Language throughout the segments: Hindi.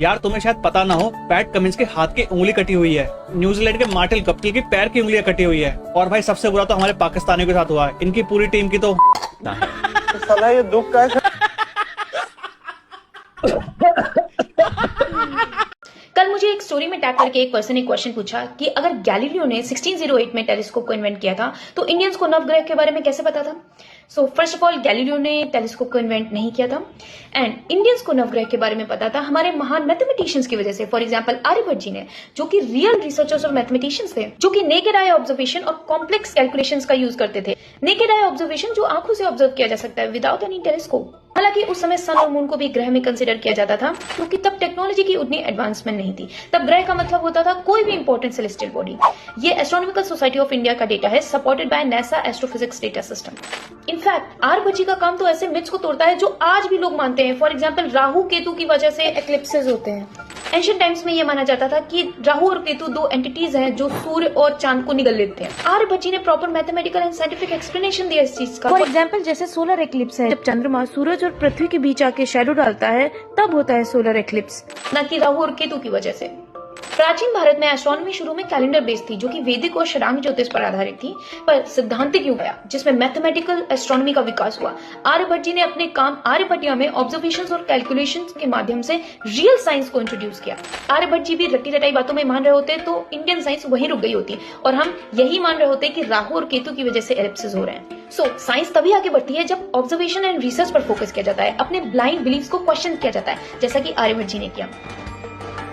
यार तुम्हें शायद पता ना हो, पैट कमिंस के हाथ की उंगली कटी हुई है। न्यूजीलैंड के मार्टिल गप्टिल की पैर की उंगलियां कटी हुई है। और भाई सबसे बुरा तो हमारे पाकिस्तानियों के साथ हुआ है। इनकी पूरी टीम की तो साला ये दुख का कल मुझे एक स्टोरी में टैग करके एक पर्सन ने क्वेश्चन पूछा कि अगर गैलीलियो ने 1608 में टेलीस्कोप को इन्वेंट किया था तो इंडियंस को नवग्रह के बारे में कैसे पता था। So first of all, Galileo ने टेलीस्कोप को इन्वेंट नहीं किया था एंड इंडियंस को नवग्रह के बारे में पता था हमारे महान मैथमेटिशियंस की वजह से। फॉर एग्जांपल आर्यभट्ट जी ने, जो कि रियल रिसर्चर्स और मैथमेटिशियंस थे, जो कि नेकेड आई ऑब्जर्वेशन और कॉम्प्लेक्स कैलकुलेशंस का यूज करते थे। नेकेड आई ऑब्जर्वेशन जो आंखों से ऑब्जर्व किया जा सकता है विदाउट एनी टेलीस्कोप। हालांकि उस समय सन और मून को भी ग्रह में कंसिडर किया जाता था क्योंकि तब टेक्नोलॉजी की उतनी एडवांसमेंट नहीं थी। तब ग्रह का मतलब होता था कोई भी इंपॉर्टेंट सेलेस्टियल बॉडी। ये एस्ट्रोनॉमिकल सोसाइटी ऑफ इंडिया का डेटा है, supported by NASA astrophysics data system. In fact Aryabhata ji का काम तो ऐसे मिथ्स को तोड़ता है जो आज भी लोग मानते हैं। फॉर एग्जाम्पल, राहु केतु की वजह से एक्लिप्सेस होते हैं। एंशिएंट टाइम्स में यह माना जाता था कि राहु और केतु दो एंटिटीज हैं जो सूर्य और चांद को निगल लेते हैं। आर्यभट्ट जी ने proper mathematical and scientific explanation दिया इस चीज का। फॉर एग्जाम्पल, जैसे सोलर एक्लिप्स है, जब चंद्रमा सूरज और पृथ्वी के बीच आके शैडो डालता है तब होता है सोलर एक्लिप्स, न कि राहु और केतु की वजह से। प्राचीन भारत में एस्ट्रोनॉमी शुरू में कैलेंडर बेस्ड थी, जो कि वैदिक और षडांग ज्योतिष पर आधारित थी, पर सिद्धांतिक युग आया जिसमें मैथमेटिकल एस्ट्रोनॉमी का विकास हुआ। आर्यभट्ट जी ने अपने काम आर्यभट्टिया में ऑब्जर्वेशंस और कैलकुलेशंस के माध्यम से रियल साइंस को इंट्रोड्यूस किया। आर्यभट्ट जी भी रट्टी रटाई बातों में मान रहे होते तो इंडियन साइंस वहीं रुक गई होती और हम यही मान रहे होते कि राहु और केतु की वजह से एलिप्सिस हो रहे हैं। सो साइंस तभी आगे बढ़ती है जब ऑब्जर्वेशन एंड रिसर्च पर फोकस किया जाता है, अपने ब्लाइंड बिलीव्स को क्वेश्चन किया जाता है, जैसा कि आर्यभट्ट जी ने किया।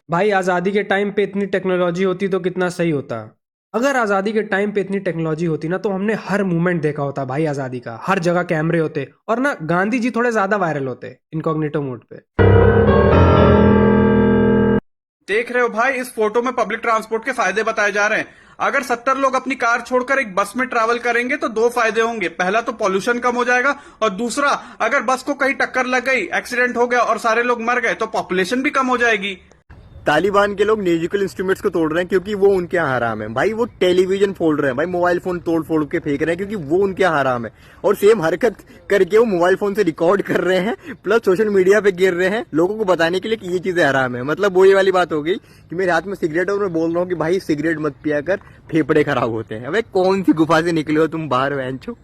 भाई आज़ादी के टाइम पे इतनी टेक्नोलॉजी होती तो कितना सही होता। अगर आज़ादी के टाइम पे इतनी टेक्नोलॉजी होती ना तो हमने हर मूवमेंट देखा होता भाई आज़ादी का। हर जगह कैमरे होते और ना गांधी जी थोड़े ज्यादा वायरल होते इनकॉग्निटो मोड पे। देख रहे हो भाई, इस फोटो में पब्लिक ट्रांसपोर्ट के फायदे बताए जा रहे हैं। अगर 70 लोग अपनी कार छोड़कर एक बस में ट्रैवल करेंगे तो दो फायदे होंगे। पहला तो पॉल्यूशन कम हो जाएगा और दूसरा, अगर बस को कहीं टक्कर लग गई, एक्सीडेंट हो गया और सारे लोग मर गए तो पॉपुलेशन भी कम हो जाएगी। तालिबान के लोग म्यूजिकल इंस्ट्रूमेंट्स को तोड़ रहे हैं क्योंकि वो उनके यहाँ हराम है। भाई वो टेलीविजन फोड़ रहे हैं, भाई मोबाइल फोन तोड़ फोड़ के फेंक रहे हैं क्योंकि वो उनके यहाँ हराम है। और सेम हरकत करके वो मोबाइल फोन से रिकॉर्ड कर रहे हैं, प्लस सोशल मीडिया पे गिर रहे हैं लोगों को बताने के लिए कि ये चीजें हराम है। मतलब वो ये वाली बात हो गई कि मेरे हाथ में सिगरेट है और मैं बोल रहा हूँ कि भाई सिगरेट मत पिया कर, फेफड़े खराब होते हैं। अबे कौन सी गुफा से निकले हो तुम बाहर, वैंचो।